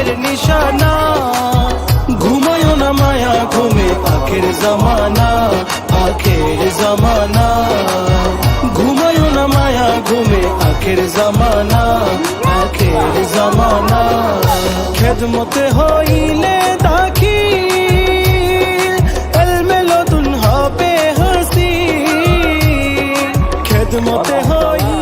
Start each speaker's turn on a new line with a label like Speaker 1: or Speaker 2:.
Speaker 1: আল্লাহের নিশানা। ঘুমায়ো না মায়া ঘুমে, আখের জামানা, আখের জামানা। ঘুমায়ো না মায়া ঘুমে, আখের জামানা, আখের জামানা। খেদমতে হইলে দাখিল, এলমেলো দুন হবে হাসিল। খেদমতে হইলে